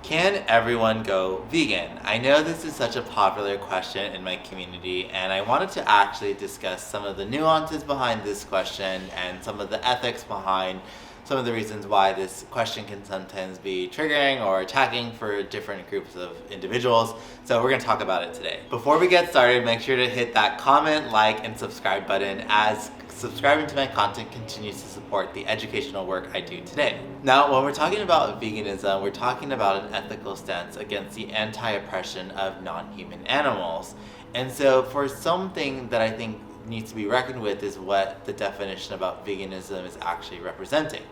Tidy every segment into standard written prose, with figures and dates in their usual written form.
Can everyone go vegan? I know this is such a popular question in my community, and I wanted to actually discuss some of the nuances behind this question and some of the ethics behind some of the reasons why this question can sometimes be triggering or attacking for different groups of individuals. So we're going to talk about it today. Before we get started, make sure to hit that comment, like, and subscribe button, as subscribing to my content continues to support the educational work I do today. Now, when we're talking about veganism, we're talking about an ethical stance against the anti-oppression of non-human animals. And so for something that I think needs to be reckoned with is what the definition about veganism is actually representing.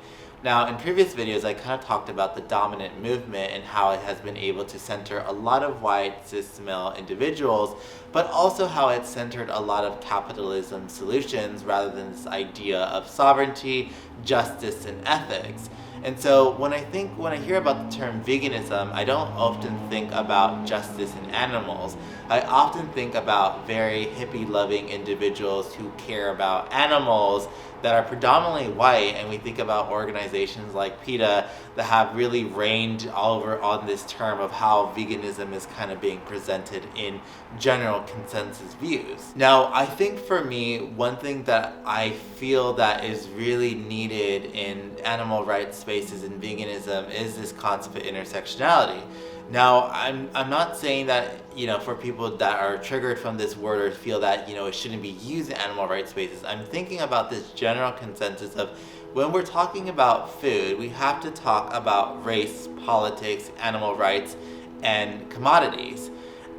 Now, in previous videos, I kind of talked about the dominant movement and how it has been able to center a lot of white, cis male individuals, but also how it's centered a lot of capitalism solutions rather than this idea of sovereignty, justice, and ethics. And so when I hear about the term veganism, I don't often think about justice in animals. I often think about very hippie-loving individuals who care about animals that are predominantly white, and we think about organizations like PETA that have really reigned over on this term of how veganism is kind of being presented in general consensus views. Now, I think for me, one thing that I feel that is really needed in animal rights spaces in veganism is this concept of intersectionality. Now, I'm not saying that, for people that are triggered from this word or feel that, it shouldn't be used in animal rights spaces. I'm thinking about this general consensus of when we're talking about food, we have to talk about race, politics, animal rights, and commodities.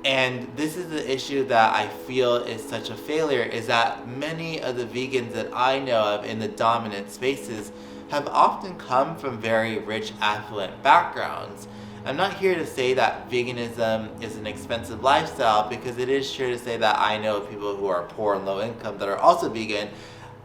And this is the issue that I feel is such a failure, is that many of the vegans that I know of in the dominant spaces have often come from very rich, affluent backgrounds. I'm not here to say that veganism is an expensive lifestyle, because it is true to say that I know people who are poor and low income that are also vegan,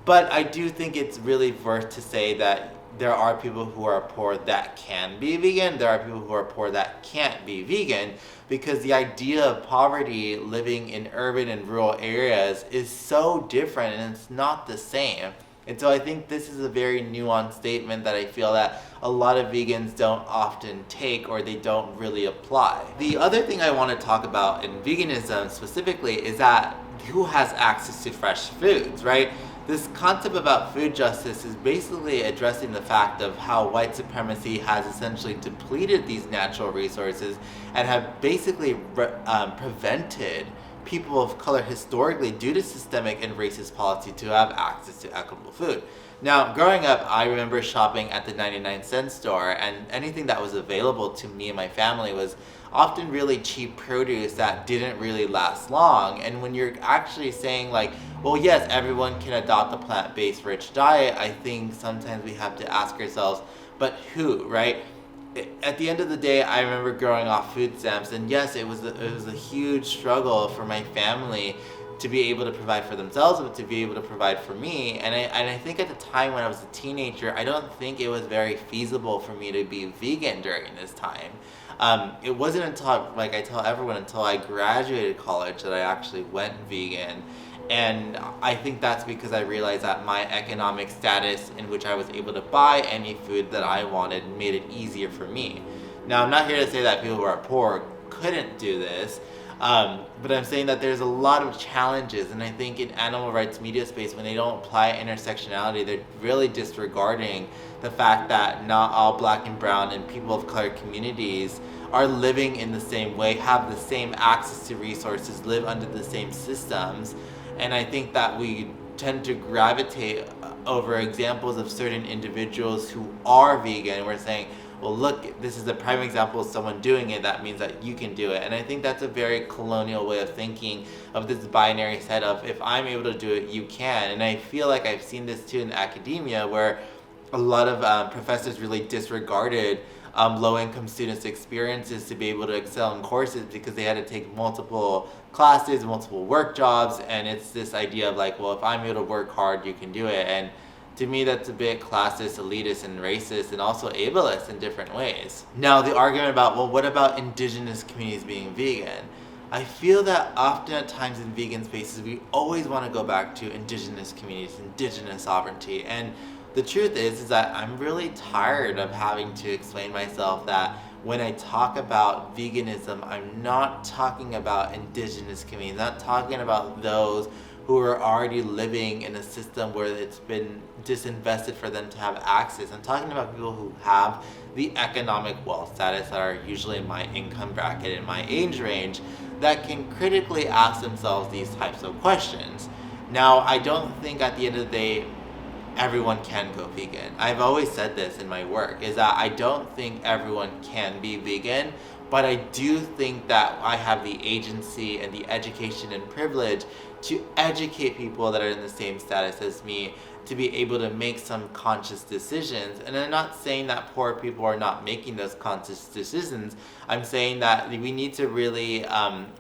but I do think it's really worth to say that there are people who are poor that can be vegan, there are people who are poor that can't be vegan, because the idea of poverty living in urban and rural areas is so different and it's not the same. And so I think this is a very nuanced statement that I feel that a lot of vegans don't often take, or they don't really apply. The other thing I want to talk about in veganism specifically is that who has access to fresh foods, right? This concept about food justice is basically addressing the fact of how white supremacy has essentially depleted these natural resources and have basically prevented people of color historically, due to systemic and racist policy, to have access to equitable food. Now, growing up, I remember shopping at the 99-cent store, and anything that was available to me and my family was often really cheap produce that didn't really last long. And when you're actually saying like, well, yes, everyone can adopt a plant-based rich diet, I think sometimes we have to ask ourselves, but who, right? At the end of the day, I remember growing off food stamps, and yes, it was a huge struggle for my family to be able to provide for themselves, but to be able to provide for me. And I think at the time when I was a teenager, I don't think it was very feasible for me to be vegan during this time. It wasn't until, like I tell everyone, until I graduated college that I actually went vegan. And I think that's because I realized that my economic status, in which I was able to buy any food that I wanted, made it easier for me. Now, I'm not here to say that people who are poor couldn't do this, but I'm saying that there's a lot of challenges, and I think in animal rights media space, when they don't apply intersectionality, they're really disregarding the fact that not all Black and brown and people of color communities are living in the same way, have the same access to resources, live under the same systems. And I think that we tend to gravitate over examples of certain individuals who are vegan. We're saying, well, look, this is a prime example of someone doing it, that means that you can do it. And I think that's a very colonial way of thinking of this binary set of, if I'm able to do it, you can. And I feel like I've seen this too in academia, where a lot of professors really disregarded low-income students' experiences to be able to excel in courses, because they had to take multiple classes, multiple work jobs, and it's this idea of like, well, if I'm able to work hard, you can do it. And to me, that's a bit classist, elitist, and racist, and also ableist in different ways. Now, the argument about, well, what about indigenous communities being vegan? I feel that often at times in vegan spaces, we always want to go back to indigenous communities, indigenous sovereignty, and the truth is that I'm really tired of having to explain myself that when I talk about veganism, I'm not talking about indigenous communities, not talking about those who are already living in a system where it's been disinvested for them to have access. I'm talking about people who have the economic wealth status that are usually in my income bracket, in my age range, that can critically ask themselves these types of questions. Now, I don't think at the end of the day everyone can go vegan. I've always said this in my work, is that I don't think everyone can be vegan, but I do think that I have the agency and the education and privilege to educate people that are in the same status as me to be able to make some conscious decisions. And I'm not saying that poor people are not making those conscious decisions. I'm saying that we need to really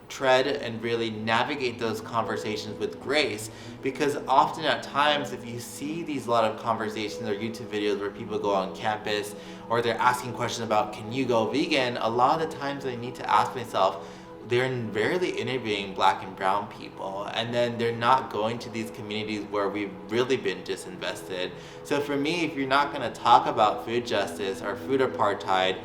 tread and really navigate those conversations with grace, because often at times if you see these lot of conversations or YouTube videos where people go on campus or they're asking questions about can you go vegan, a lot of the times I need to ask myself, they're rarely interviewing Black and brown people, and then they're not going to these communities where we've really been disinvested. So for me, if you're not going to talk about food justice or food apartheid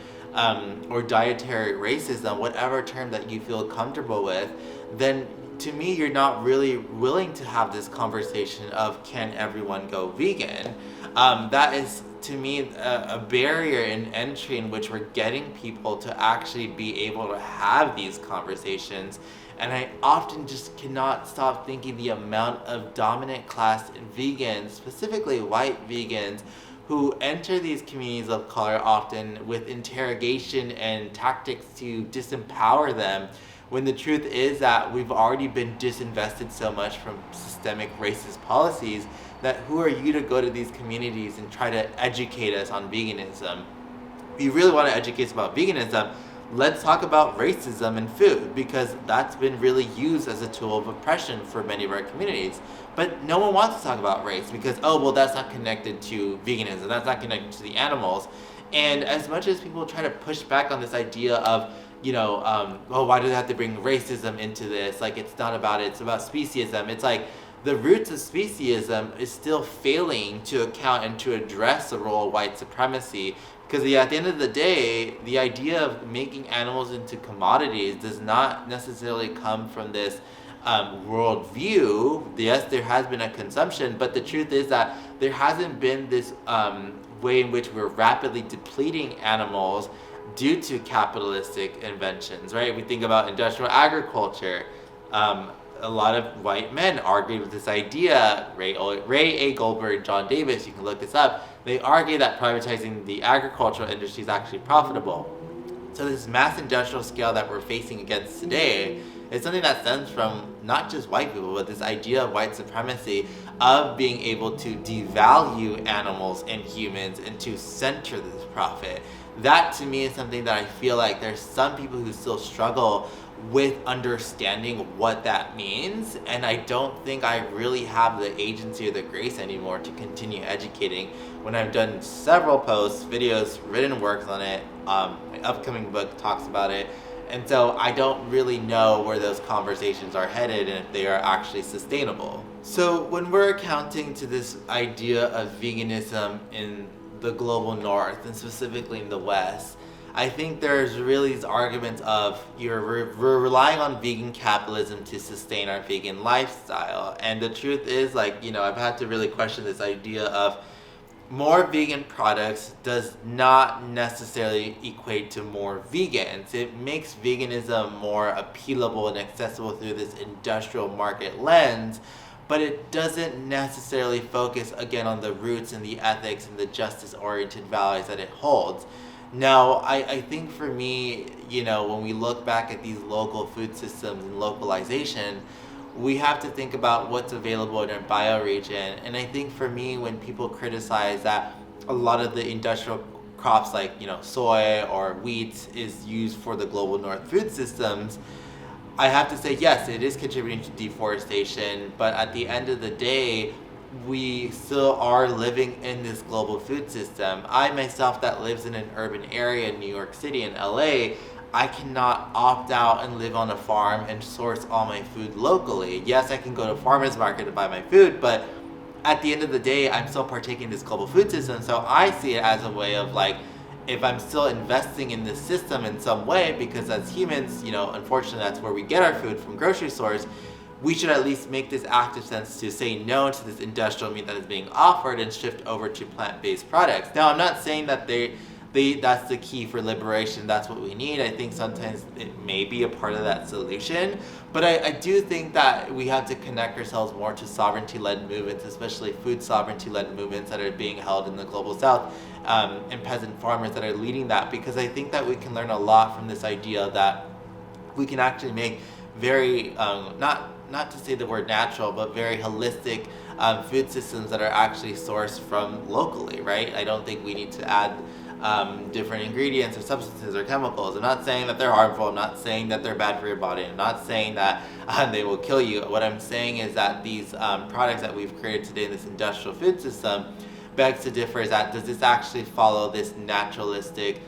or dietary racism, whatever term that you feel comfortable with, then to me, you're not really willing to have this conversation of can everyone go vegan. That is, to me, a barrier in entry in which we're getting people to actually be able to have these conversations. And I often just cannot stop thinking the amount of dominant class vegans, specifically white vegans, who enter these communities of color often with interrogation and tactics to disempower them, when the truth is that we've already been disinvested so much from systemic racist policies that who are you to go to these communities and try to educate us on veganism? If you really want to educate us about veganism, let's talk about racism in food, because that's been really used as a tool of oppression for many of our communities. But no one wants to talk about race because, oh, well, that's not connected to veganism, that's not connected to the animals. And as much as people try to push back on this idea of, oh, why do they have to bring racism into this? Like, it's not about it, it's about speciesism. It's like, the roots of speciesism is still failing to account and to address the role of white supremacy. Because at the end of the day, the idea of making animals into commodities does not necessarily come from this worldview. Yes, there has been a consumption, but the truth is that there hasn't been this way in which we're rapidly depleting animals due to capitalistic inventions, right? We think about industrial agriculture. A lot of white men argue with this idea. Ray A. Goldberg, John Davis, you can look this up. They argue that privatizing the agricultural industry is actually profitable. So this mass industrial scale that we're facing against today is something that stems from not just white people, but this idea of white supremacy, of being able to devalue animals and humans and to center this profit. That to me is something that I feel like there's some people who still struggle with understanding what that means, and I don't think I really have the agency or the grace anymore to continue educating when I've done several posts, videos, written works on it. My upcoming book talks about it, and so I don't really know where those conversations are headed and if they are actually sustainable. So when we're accounting to this idea of veganism in the global north, and specifically in the West, I think there's really these arguments of we're relying on vegan capitalism to sustain our vegan lifestyle. And the truth is, I've had to really question this idea of more vegan products does not necessarily equate to more vegans. It makes veganism more appealable and accessible through this industrial market lens, but it doesn't necessarily focus, again, on the roots and the ethics and the justice-oriented values that it holds. Now, I think for me, when we look back at these local food systems and localization, we have to think about what's available in our bioregion. And I think for me, when people criticize that a lot of the industrial crops like, soy or wheat is used for the global north food systems, I have to say, yes, it is contributing to deforestation, but at the end of the day, we still are living in this global food system. I myself that lives in an urban area in New York City and LA, I cannot opt out and live on a farm and source all my food locally. Yes, I can go to a farmer's market to buy my food, but at the end of the day, I'm still partaking in this global food system. So I see it as a way of if I'm still investing in this system in some way, because as humans, unfortunately that's where we get our food from grocery stores, we should at least make this active sense to say no to this industrial meat that is being offered and shift over to plant-based products. Now, I'm not saying that that's the key for liberation, that's what we need. I think sometimes it may be a part of that solution, but I do think that we have to connect ourselves more to sovereignty-led movements, especially food sovereignty-led movements that are being held in the global south, and peasant farmers that are leading that, because I think that we can learn a lot from this idea that we can actually make very, not to say the word natural, but very holistic food systems that are actually sourced from locally, right? I don't think we need to add different ingredients or substances or chemicals. I'm not saying that they're harmful. I'm not saying that they're bad for your body. I'm not saying that they will kill you. What I'm saying is that these products that we've created today in this industrial food system begs to differ is that does this actually follow this naturalistic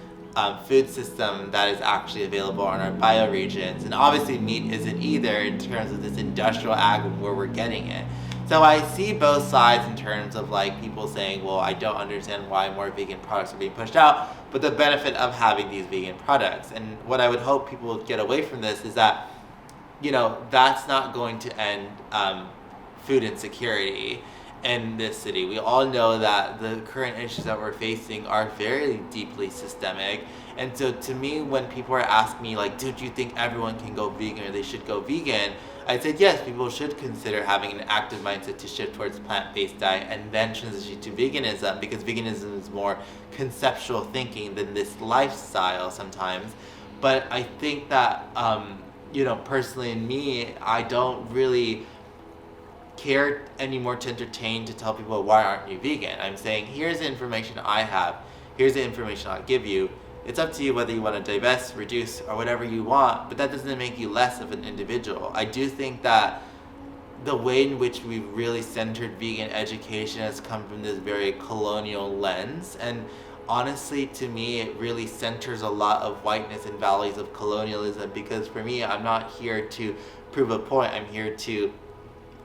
food system that is actually available in our bioregions? And obviously meat isn't either in terms of this industrial ag where we're getting it. So I see both sides in terms of like people saying, well, I don't understand why more vegan products are being pushed out, but the benefit of having these vegan products. And what I would hope people would get away from this is that, that's not going to end food insecurity in this city. We all know that the current issues that we're facing are very deeply systemic. And so to me, when people are asking me like, don't you think everyone can go vegan or they should go vegan? I said, yes, people should consider having an active mindset to shift towards a plant-based diet and then transition to veganism, because veganism is more conceptual thinking than this lifestyle sometimes. But I think that, personally in me, I don't really care anymore to entertain to tell people, why aren't you vegan? I'm saying, here's the information I have, here's the information I'll give you. It's up to you whether you want to divest, reduce, or whatever you want, but that doesn't make you less of an individual. I do think that the way in which we've really centered vegan education has come from this very colonial lens, and honestly, to me, it really centers a lot of whiteness and values of colonialism, because for me, I'm not here to prove a point. I'm here to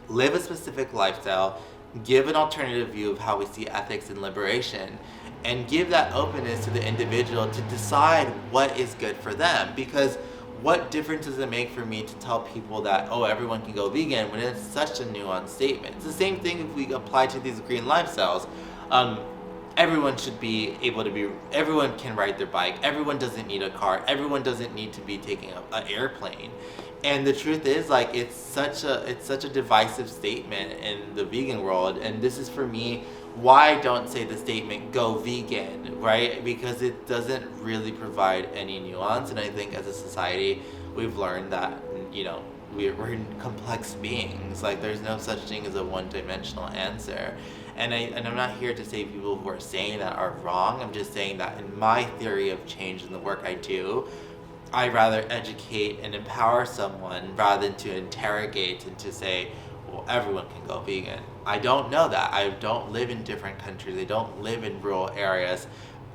live a specific lifestyle, give an alternative view of how we see ethics and liberation, and give that openness to the individual to decide what is good for them. Because what difference does it make for me to tell people that, everyone can go vegan, when it's such a nuanced statement? It's the same thing if we apply to these green lifestyles. Everyone should be able to everyone can ride their bike, everyone doesn't need a car, everyone doesn't need to be taking an airplane. And the truth is, like, it's such a divisive statement in the vegan world, and this is for me why I don't say the statement "go vegan," right? Because it doesn't really provide any nuance, and I think as a society we've learned that we're complex beings. Like, there's no such thing as a one-dimensional answer. And I'm not here to say people who are saying that are wrong. I'm just saying that in my theory of change in the work I do, I rather educate and empower someone rather than to interrogate and to say, well, everyone can go vegan. I don't know that. I don't live in different countries. I don't live in rural areas.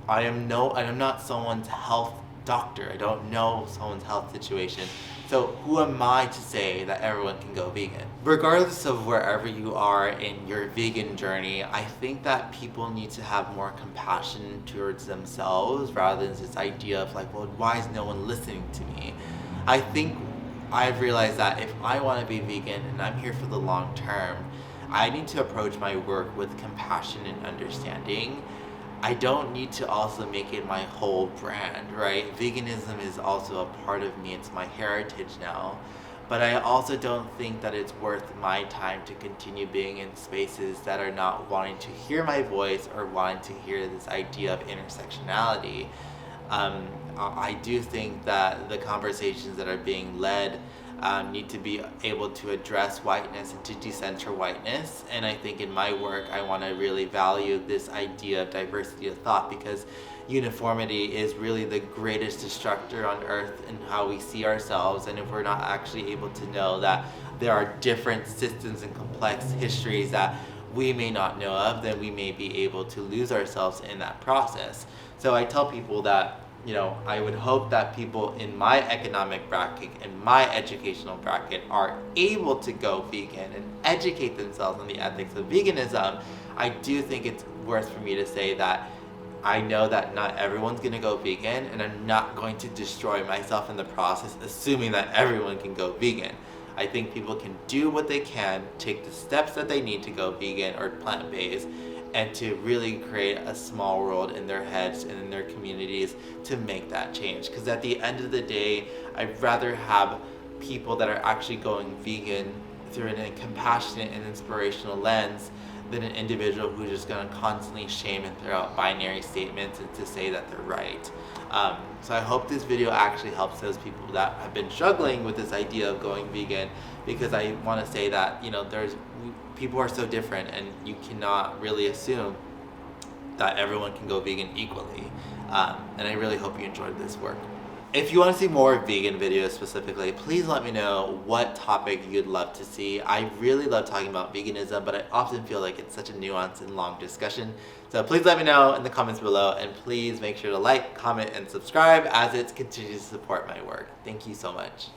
I'm not someone's health doctor. I don't know someone's health situation. So who am I to say that everyone can go vegan? Regardless of wherever you are in your vegan journey, I think that people need to have more compassion towards themselves rather than this idea of like, well, why is no one listening to me? I think I've realized that if I want to be vegan and I'm here for the long term, I need to approach my work with compassion and understanding. I don't need to also make it my whole brand, right? Veganism is also a part of me. It's my heritage now. But I also don't think that it's worth my time to continue being in spaces that are not wanting to hear my voice or wanting to hear this idea of intersectionality. I do think that the conversations that are being led need to be able to address whiteness and to decenter whiteness. And I think in my work, I want to really value this idea of diversity of thought, because uniformity is really the greatest destructor on earth in how we see ourselves. And if we're not actually able to know that there are different systems and complex histories that we may not know of, then we may be able to lose ourselves in that process. So I tell people that, I would hope that people in my economic bracket and my educational bracket are able to go vegan and educate themselves on the ethics of veganism. I do think it's worth for me to say that I know that not everyone's gonna go vegan, and I'm not going to destroy myself in the process assuming that everyone can go vegan. I think people can do what they can, take the steps that they need to go vegan or plant-based, and to really create a small world in their heads and in their communities to make that change. Because at the end of the day, I'd rather have people that are actually going vegan through a compassionate and inspirational lens than an individual who's just going to constantly shame and throw out binary statements and to say that they're right. So I hope this video actually helps those people that have been struggling with this idea of going vegan, because I want to say that, you know, people are so different, and you cannot really assume that everyone can go vegan equally. And I really hope you enjoyed this work. If you want to see more vegan videos specifically, please let me know what topic you'd love to see. I really love talking about veganism, but I often feel like it's such a nuanced and long discussion. So please let me know in the comments below, and please make sure to like, comment, and subscribe as it continues to support my work. Thank you so much.